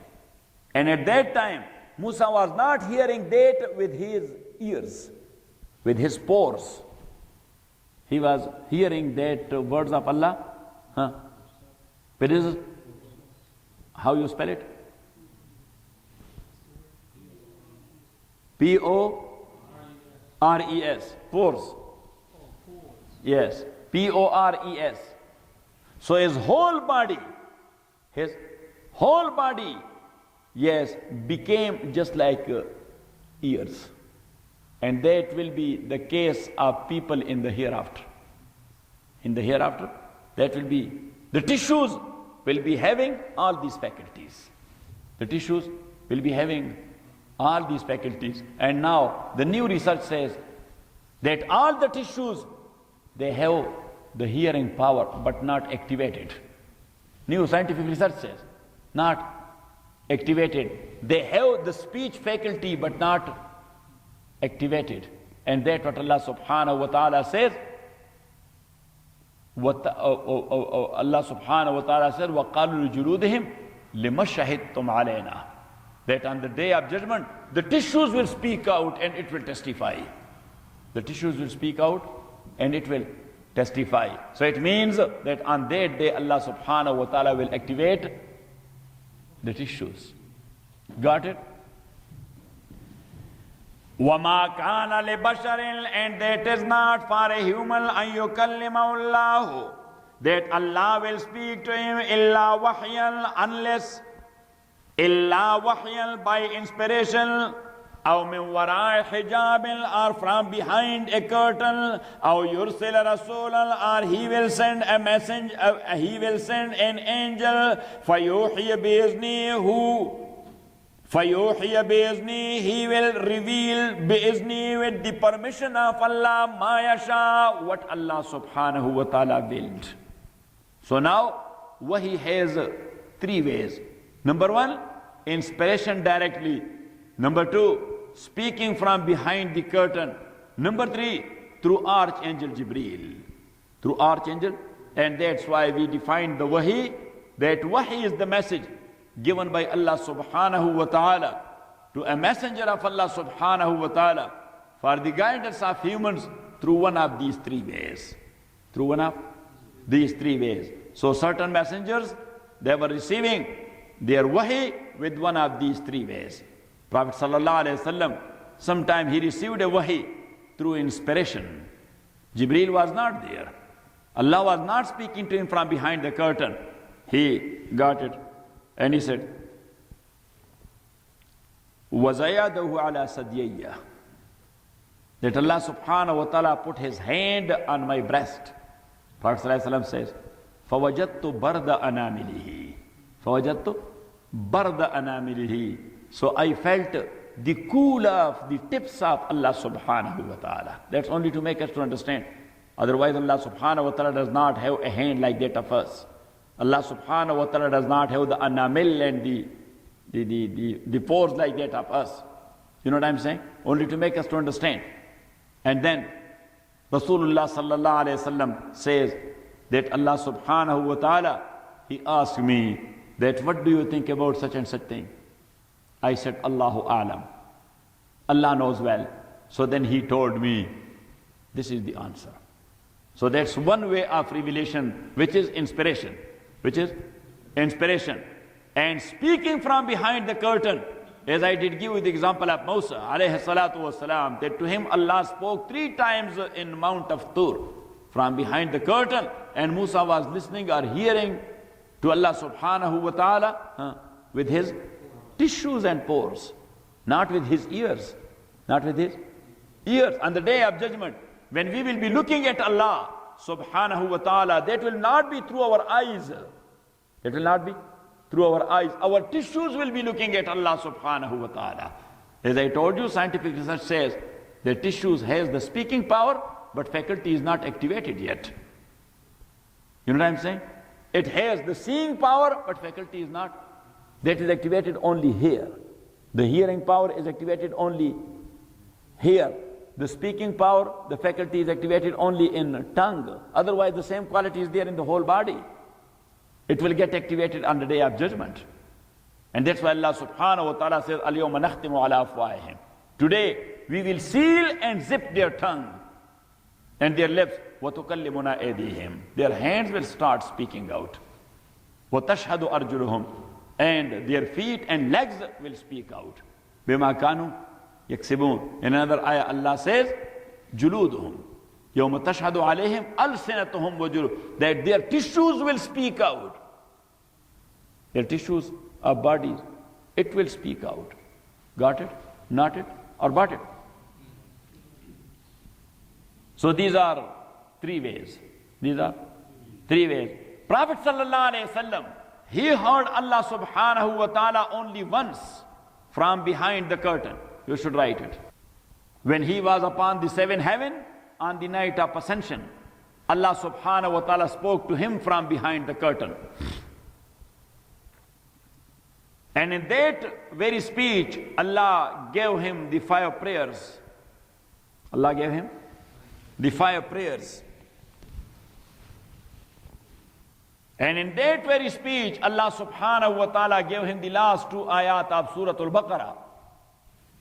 And at that time, Musa was not hearing that with his ears, with his pores. He was hearing that words of Allah. But is how you spell it? P-O-R-E-S. Pores. Yes. P-O-R-E-S. So his whole body, yes, became just like ears. And that will be the case of people in the hereafter. In the hereafter, that will be, the tissues will be having all these faculties. The tissues will be having all these faculties. And now the new research says that all the tissues, they have the hearing power but not activated. New scientific research says, not activated. They have the speech faculty but not activated. And that's what Allah subhanahu wa ta'ala says. Allah subhanahu wa ta'ala said, وَقَالُوا لِجُلُودِهِمْ لِمَا شَهِدْتُمْ عَلَيْنَا. That on the day of judgment, the tissues will speak out and it will testify. The tissues will speak out and it will testify. So it means that on that day, Allah subhanahu wa ta'ala will activate the tissues. Got it? وَمَا كَانَ لِبَشَرٍ, and that is not for a human أَن يُكَلِّمَهُ اللَّهُ, that Allah will speak to him إِلَّا وَحْيًا, unless إِلَّا وَحْيًا, by inspiration, أو من وراء حجاب, or from behind a curtain, أو يرسل رسولا, or he will send a message, he will send an angel, فيوحي بإذنه, فَيُوحِيَ بِإِذْنِهِ, he will reveal بِإِذْنِهِ, with the permission of Allah, مَا يَشَاءُ, what Allah subhanahu wa ta'ala willed. So now, Wahi has 3 ways. Number 1, inspiration directly. Number 2, speaking from behind the curtain. Number 3, through Archangel Jibreel. Through Archangel, and that's why we define the Wahi, that Wahi is the message given by Allah subhanahu wa ta'ala to a messenger of Allah subhanahu wa ta'ala for the guidance of humans through one of these 3 ways. Through one of these 3 ways. So certain messengers, they were receiving their wahi with one of these 3 ways. Prophet sallallahu alaihi wasallam, sometime he received a wahi through inspiration. Jibreel was not there. Allah was not speaking to him from behind the curtain. He got it. And he said, وَزَيَادَهُ عَلَى سَدْيَيَّ, that Allah subhanahu wa ta'ala put his hand on my breast. Prophet sallallahu alaihi wasallam says, فَوَجَدْتُ بَرْدَ أَنَامِلِهِ, فَوَجَدْتُ بَرْدَ أَنَامِلِهِ, so I felt the cool of the tips of Allah subhanahu wa ta'ala. That's only to make us to understand. Otherwise Allah subhanahu wa ta'ala does not have a hand like that of us. Allah subhanahu wa ta'ala does not have the anamil and the pores like that of us. You know what I'm saying? Only to make us to understand. And then Rasulullah sallallahu alayhi wasallam says that Allah subhanahu wa ta'ala, he asked me that what do you think about such and such thing? I said, Allahu a'lam. Allah knows well. So then he told me, this is the answer. So that's one way of revelation, which is inspiration. Which is inspiration. And speaking from behind the curtain, as I did give you the example of Musa alayhi salatu wasalam, that to him Allah spoke 3 times in Mount of Tur from behind the curtain, and Musa was listening or hearing to Allah subhanahu wa ta'ala with his tissues and pores, not with his ears. Not with his ears. On the day of judgment, when we will be looking at Allah subhanahu wa ta'ala, that will not be through our eyes. It will not be through our eyes. Our tissues will be looking at Allah subhanahu wa ta'ala. As I told you, scientific research says the tissues has the speaking power, but faculty is not activated yet. You know what I'm saying? It has the seeing power, but faculty is not. That is activated only here. The hearing power is activated only here. The speaking power, the faculty is activated only in tongue. Otherwise, the same quality is there in the whole body. It will get activated on the day of judgment. And that's why Allah subhanahu wa ta'ala says, Al-yawma nakhtimu ala afwahihim. Today, we will seal and zip their tongue and their lips. وَتُكَلِّمُنَا أَيْدِيهِمْ. Their hands will start speaking out. وَتَشْهَدُ أَرْجُلُهُمْ. And their feet and legs will speak out. بِمَا كَانُوا يَكْسِبُونَ. In another ayah, Allah says, جُلُودُهُمْ يَوْمَ تَشْهَدُ عَلَيْهِمْ أَلْسِنَتُهُمْ وَجُلُودُهُمْ. That their tissues will speak out. Their tissues, our bodies, it will speak out. Got it? Not it? Or bought it? So these are three ways. These are three ways. Prophet sallallahu alaihi wasallam, he heard Allah subhanahu wa ta'ala only once from behind the curtain. You should write it. When he was upon the seventh heaven on the night of ascension, Allah subhanahu wa ta'ala spoke to him from behind the curtain. And in that very speech, Allah gave him the 5 prayers. Allah gave him the 5 prayers. And in that very speech, Allah subhanahu wa ta'ala gave him the last 2 ayat of Surah Al-Baqarah.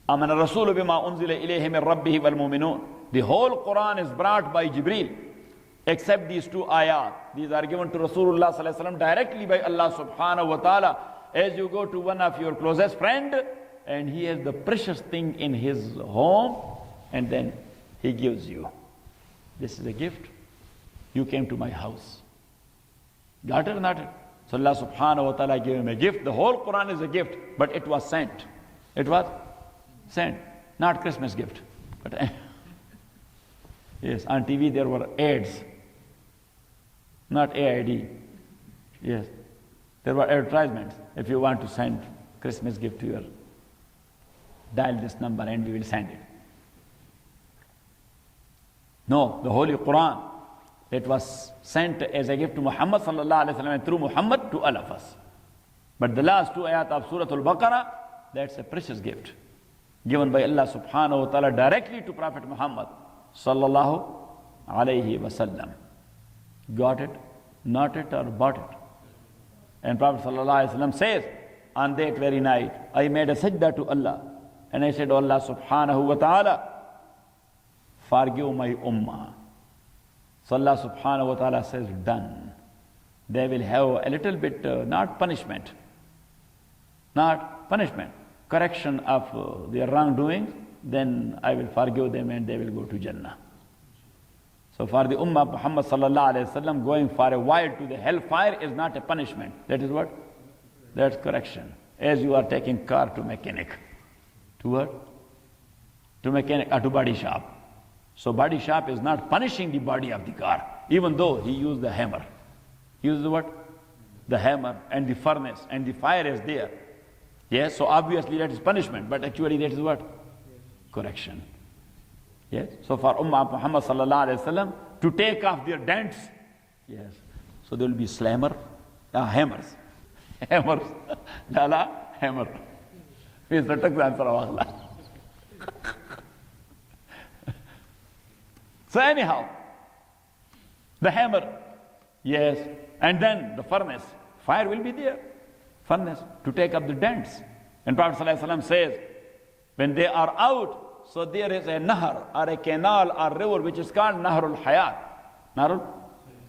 Amana Rasulu bima unzila ilayhi min rabbihi wal mu'minun. The whole Quran is brought by Jibreel, except these 2 ayat. These are given to Rasulullah sallallahu alaihi wasallam directly by Allah subhanahu wa ta'ala. As you go to one of your closest friend, and he has the precious thing in his home, and then he gives you. This is a gift. You came to my house. Got it or not it? So Allah subhanahu wa ta'ala gave him a gift. The whole Quran is a gift, but it was sent. It was sent. Not Christmas gift. But yes, on TV there were ads. Not AID. Yes. There were advertisements. If you want to send Christmas gift to your, dial this number and we will send it. No, the Holy Quran, it was sent as a gift to Muhammad sallallahu alaihi wasallam and through Muhammad to all of us. But the last 2 ayat of Surah Al-Baqarah, that's a precious gift given by Allah subhanahu wa ta'ala directly to Prophet Muhammad sallallahu alaihi wasallam. Got it? Not it or bought it? And Prophet ﷺ says, on that very night, I made a sajda to Allah. And I said, oh Allah subhanahu wa ta'ala, forgive my ummah. So Allah subhanahu wa ta'ala says, done. They will have a little bit, not punishment, correction of their wrongdoings, then I will forgive them and they will go to Jannah. So for the Ummah of Muhammad sallallahu alayhi wa sallam, going for a while to the hellfire is not a punishment. That is what? That's correction. As you are taking car to mechanic. To what? To mechanic or to body shop. So body shop is not punishing the body of the car, even though he used the hammer. He used the what? The hammer and the furnace and the fire is there. Yes, so obviously that is punishment, but actually that is what? Correction. Yes. So for Ummah of Muhammad sallallahu alaihi wasallam to take off their dents, yes. So there will be hammers, hammers, lala hammer. Is the answer of Allah. So anyhow, the hammer, yes, and then the furnace, fire will be there, furnace to take up the dents. And Prophet sallallahu alaihi wasallam says, when they are out. So there is a nahar or a canal or river which is called Nahrul Hayat. Nahrul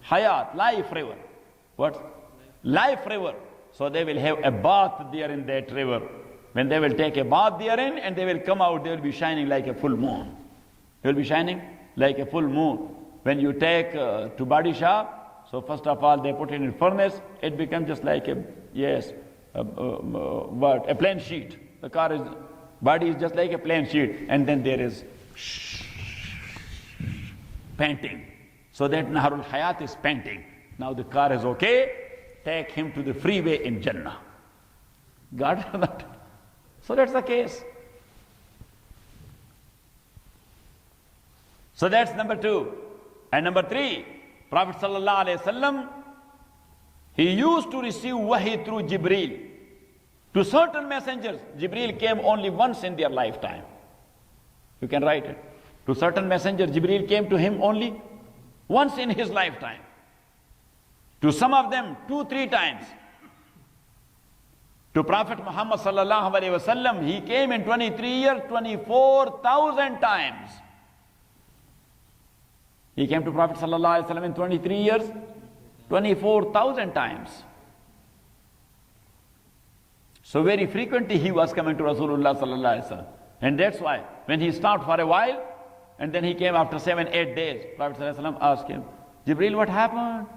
Hayat, life river. What? Life river. So they will have a bath there in that river. When they will take a bath therein and they will come out, they will be shining like a full moon. They will be shining like a full moon. When you take to body shop, so first of all they put it in furnace, it becomes just like a plain sheet. The car is body is just like a plain sheet, and then there is panting. So that Nahrul Hayat is panting. Now the car is okay, take him to the freeway in Jannah. Got it or not? So that's the case. So that's number 2. And number 3, Prophet sallallahu alaihi wasallam, he used to receive wahi through Jibreel. To certain messengers, Jibreel came only once in their lifetime. You can write it. To certain messengers, Jibreel came to him only once in his lifetime. To some of them, 2-3 times. To Prophet Muhammad sallallahu alaihi wasallam, he came in 23 years, 24,000 times. He came to Prophet sallallahu alaihi wasallam in 23 years, 24,000 times. So very frequently he was coming to Rasulullah sallallahu alaihi wasallam. And that's why when he stopped for a while, and then he came after 7-8 days, Prophet sallallahu alaihi wasallam asked him, Jibreel, what happened?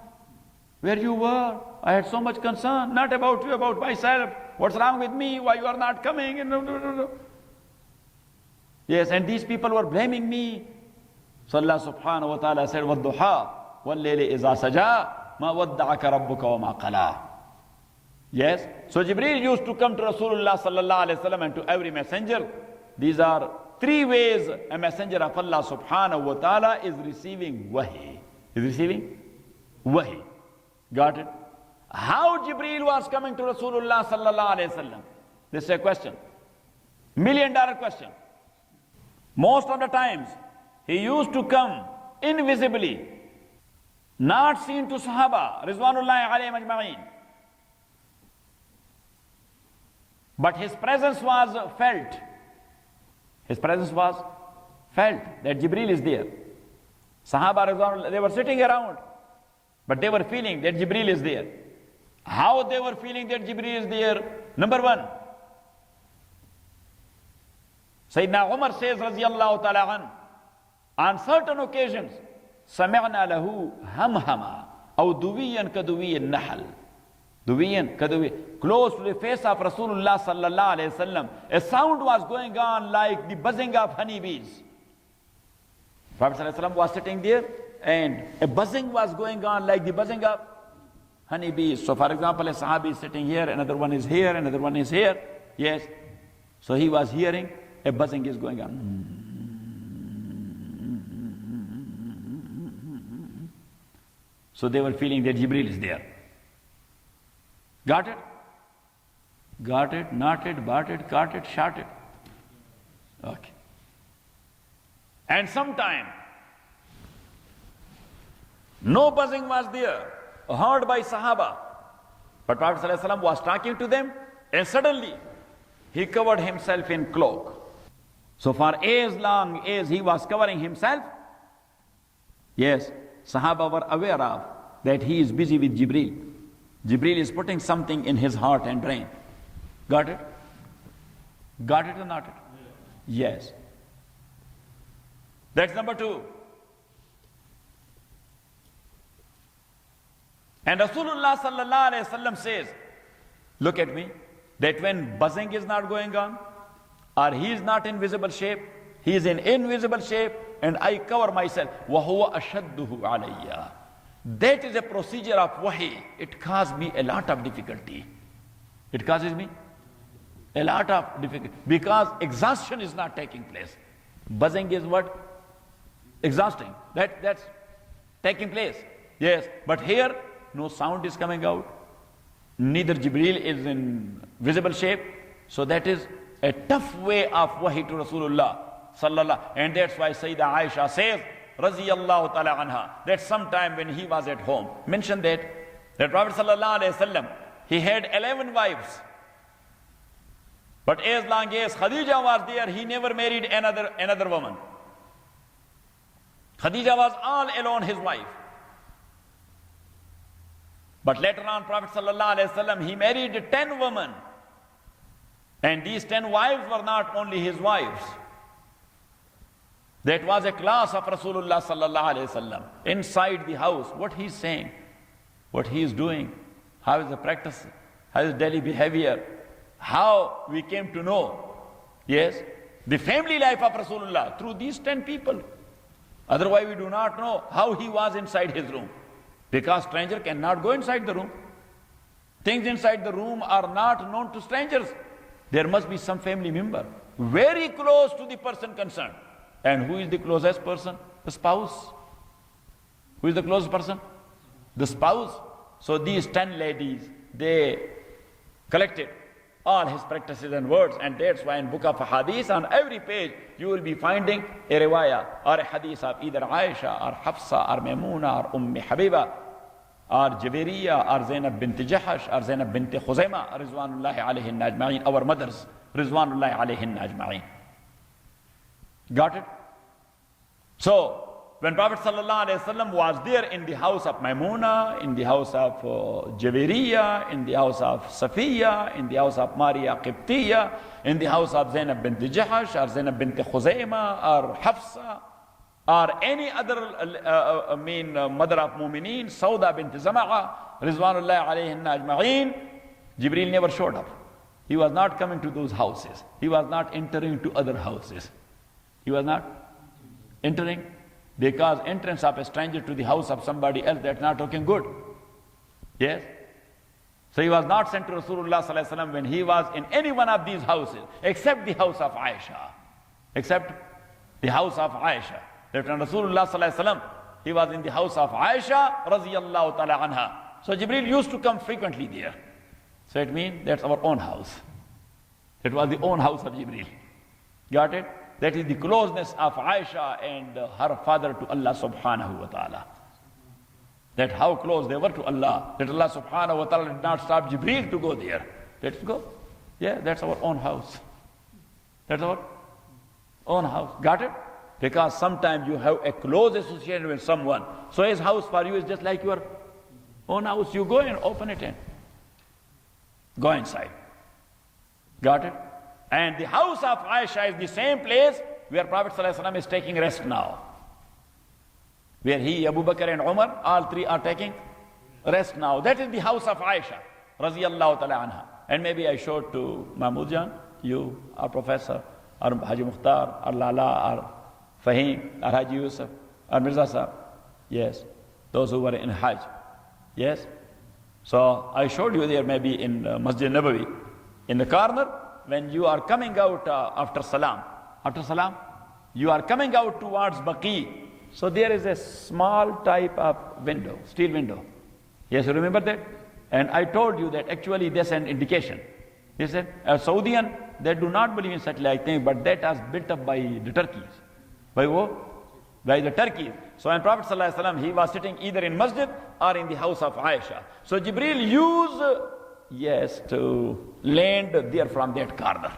Where you were? I had so much concern, not about you, about myself. What's wrong with me? Why you are not coming? Yes, and these people were blaming me. So Allah subhanahu wa ta'ala said, وَالضُّحَى وَاللَّيْلِ إِذَا سَجَى مَا وَدَّعَكَ رَبُّكَ وَمَا قَلَى. Yes, so Jibreel used to come to Rasulullah sallallahu alaihi wasallam and to every messenger. These are 3 ways a messenger of Allah subhanahu wa ta'ala is receiving wahi. Is receiving wahi. Got it? How Jibreel was coming to Rasulullah sallallahu alaihi wasallam? This is a question. $1 million question. Most of the times, he used to come invisibly, not seen to Sahaba, Rizwanullahi alayhim ajma'in. But his presence was felt. His presence was felt, that Jibreel is there. Sahaba, Rizwanullah, they were sitting around, but they were feeling that Jibreel is there. How they were feeling that Jibreel is there? Number 1, Sayyidina Umar says, radiyallahu ta'ala an, on certain occasions, سَمِعْنَا لَهُ هَمْهَمًا أَوْ دُوِيًّا كَدُوِيِّ النَّحْلِ. Duwiyan, kaduwi, close to the face of Rasulullah sallallahu alayhi wasallam, a sound was going on like the buzzing of honeybees. Prophet sallallahu alayhi wasallam was sitting there, and a buzzing was going on like the buzzing of honeybees. So for example, a sahabi is sitting here, another one is here, another one is here. Yes. So he was hearing a buzzing is going on. So they were feeling that Jibreel is there. Got it? Got it, not it, bought it, caught it, shot it. Okay. And sometime, no buzzing was there, heard by Sahaba. But Prophet ﷺ was talking to them, and suddenly, he covered himself in cloak. So for as long as he was covering himself, yes, Sahaba were aware of that he is busy with Jibreel. Jibreel is putting something in his heart and brain. Got it? Got it or not? Yes. That's number 2. And Rasulullah sallallahu alayhi wasallam says, look at me, that when buzzing is not going on, or he is not in visible shape, he is in invisible shape, and I cover myself. وَهُوَ أَشَدُّهُ عَلَيَّ. That is a procedure of wahi. It caused me a lot of difficulty. It causes me a lot of difficulty. Because exhaustion is not taking place. Buzzing is what? Exhausting. That's taking place. Yes. But here, no sound is coming out. Neither Jibreel is in visible shape. So that is a tough way of wahi to Rasulullah sallallahu. And that's why Sayyidah Aisha says, Raziyallahu ta'ala anha, that sometime when he was at home, mentioned that Prophet sallallahu alayhi wasallam, he had 11 wives. But as long as Khadija was there, he never married another woman. Khadija was all alone his wife. But later on, Prophet sallallahu alayhi wasallam, he married 10 women. And these 10 wives were not only his wives. That was a class of Rasulullah sallallahu alayhi wasallam. Inside the house, what he's saying, what he is doing, how is the practice, how is daily behavior, how we came to know, yes, the family life of Rasulullah through these 10 people. Otherwise we do not know how he was inside his room. Because stranger cannot go inside the room. Things inside the room are not known to strangers. There must be some family member very close to the person concerned. And who is the closest person? The spouse. Who is the closest person? The spouse. So these 10 ladies, they collected all his practices and words, and that's why in book of hadith on every page you will be finding a riwayah or a hadith of either Aisha or Hafsa or Maimuna or Habiba or Jabiriya or Zainab bint Jahash or Zainab bint Khuzaima Rizwanullahi alayhinna ajma'in, our mothers Rizwanullahi alayhinna ajma'in. Got it? So when Prophet ﷺ was there in the house of Maimuna, in the house of Javiriya, in the house of Safiya, in the house of Maria Qibtiya, in the house of Zainab bint Jahash or Zainab bint Khuzaima or Hafsa or any other mother of Mu'mineen, Sauda bint Zama'a, Rizwanullahi alayhinna ajma'in, Jibreel never showed up. He was not coming to those houses. He was not entering to other houses. He was not entering. Because entrance of a stranger to the house of somebody else, that's not looking good. Yes? So he was not sent to Rasulullah sallallahu alaihi wasallam when he was in any one of these houses, except the house of Aisha. Except the house of Aisha. That when Rasulullah sallallahu alaihi wasallam, he was in the house of Aisha radiyallahu ta'ala anha. So Jibreel used to come frequently there. So it means that's our own house. It was the own house of Jibreel. Got it? That is the closeness of Aisha and her father to Allah subhanahu wa ta'ala. That how close they were to Allah. That Allah subhanahu wa ta'ala did not stop Jibreel to go there. Let's go. Yeah, that's our own house. That's our own house. Got it? Because sometimes you have a close association with someone. So his house for you is just like your own house. You go and open it and go inside. Got it? And the house of Aisha is the same place where Prophet ﷺ is taking rest now. Where he, Abu Bakr and Umar, all three are taking rest now. That is the house of Aisha, radiyallahu ta'ala anha. And maybe I showed to Mahmood Jan, you, our professor, or Haji Mukhtar, or Lala, or Fahim, or Haji Yusuf, or Mirza Sahab. Yes, those who were in Hajj. Yes. So I showed you there maybe in Masjid Nabawi, in the corner, when you are coming out after Salam, you are coming out towards Baqi. So there is a small type of window, steel window. Yes, you remember that? And I told you that actually that's an indication. He said, a Saudian, they do not believe in such like thing, but that was built up by the Turkeys. By who? By the Turkeys. So when Prophet ﷺ, he was sitting either in masjid or in the house of Aisha. So Jibreel used yes, to land there from that corner.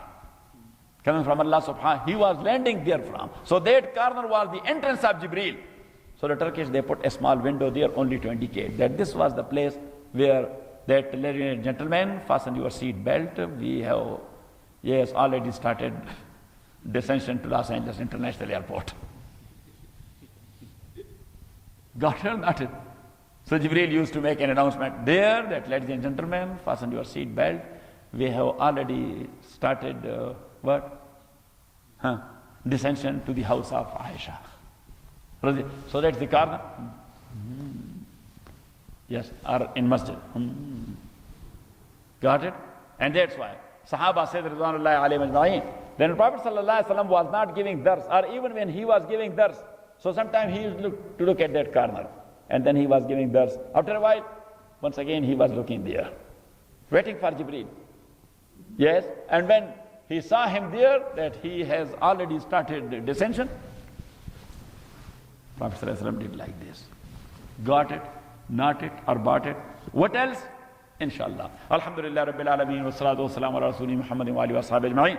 Coming from Allah subhanahu, he was landing there from. So that corner was the entrance of Jibreel. So the Turkish, they put a small window there only to indicate that this was the place where that ladies and gentlemen, fasten your seat belt. We have, yes, already started descension to Los Angeles International Airport. Got it or not it? So Jibreel used to make an announcement there that, ladies and gentlemen, fasten your seat belt. We have already started descension to the house of Aisha. So that's the corner. Yes, or in masjid. Got it? And that's why Sahaba said, Ridwanullahi alayhim ajma'in, then Prophet ﷺ was not giving dars, or even when he was giving dars, so sometimes he used to look at that corner. And then he was giving dars. After a while, once again he was looking there, waiting for Jibreel. Yes, and when he saw him there, that he has already started descension, Prophet ﷺ did like this. Got it, not it, or bought it. What else? Inshallah. Alhamdulillah Rabbil Alameen wa salatu wa salam ala Rasulih Muhammadin wa alihi wa sahbihi ajma'in.